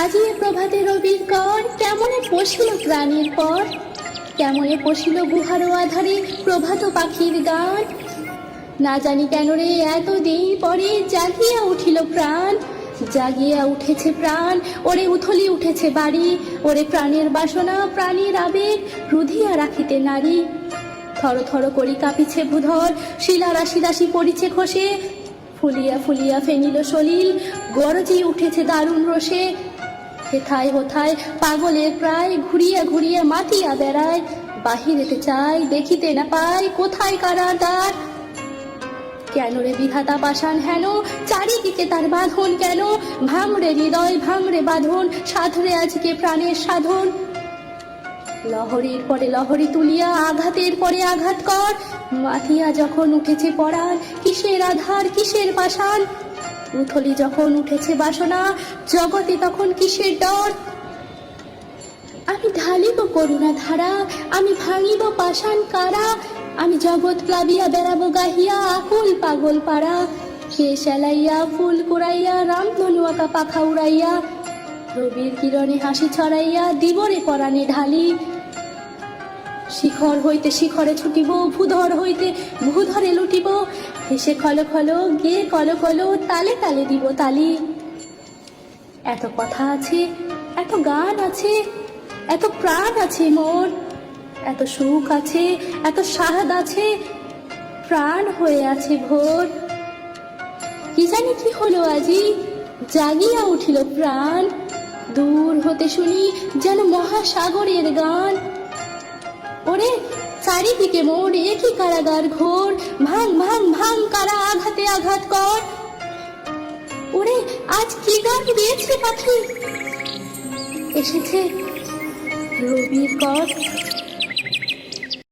আজি এ প্রভাতে রবির কর, কেমনে পশিল প্রাণীর পর, কেমনে পশিল গুহারো আধারে প্রভাত পাখির গান। না জানি কেন রে এতদিন পরে জাগিয়া উঠিল প্রাণ, জাগিয়া উঠেছে প্রাণ, ওরে উথলি উঠেছে বাড়ি, ওরে প্রাণের বাসনা প্রাণীর আবেগ রুধিয়া রাখিতে নারী। থর থর করি কাঁপিছে ভূধর, শিলা রাশি রাশি পড়িছে খসে, ফুলিয়া ফুলিয়া ফেনিল সলিল, গরজি উঠেছে দারুণ রোষে। হেথায় হোথায় পাগলের প্রায় ঘুরিয়া ঘুরিয়া মাতিয়া বেড়ায়, বাহিরেতে চাই দেখিতে না পায় কোথায় কারা দ্বার। কেন রে বিধাতা পাষাণ হেন, চারিদিকে তার বাঁধন কেন, ভাঙড়ে হৃদয় ভাঙড়ে বাঁধন, সাধরে আজকে প্রাণের সাধন। লহরীর পরে লহরী তুলিয়া আঘাতের পরে আঘাত কর, মাথিয়া যখন উঠেছে পরাণ কিসের আধার কিসের পাষাণ। উথলি যখন উঠেছে বাসনা জগতে তখন কিসের ডর। আমি ঢালিব করুণা ধারা, আমি ভাঙিব পাষাণ কারা, আমি জগৎ প্লাবিয়া বেড়াবো গাহিয়া আকুল পাগল পাড়া। কেশ এলাইয়া ফুল কুড়াইয়া রামধনু আঁকা পাখা উড়াইয়া, রবির কিরণে হাসি ছড়াইয়া দিবরে পরাণে ঢালি। শিখর হইতে শিখরে ছুটিব, ভূধর হইতে ভূধরে লুটিব, হেসে খল খল গিয়ে কল কল তালে তালে দিব তালি। এত কথা আছে, এত গান আছে, এত প্রাণ আছে মোর, এত সুখ আছে, এত সাহাদ আছে, প্রাণ হয়ে আছে ভোর। কি জানি কি হলো আজি, জাগিয়া উঠিল প্রাণ, দূর হতে শুনি যেন মহাসাগরের গান। ওরে চারিদিকে মোর একই কারাগার ঘোর, ভাঙ ভাঙ ভাঙ কারা আঘাতে আঘাত কর। ওরে আজ কি গান গেয়েছে পাখি, এসেছে রবির কর।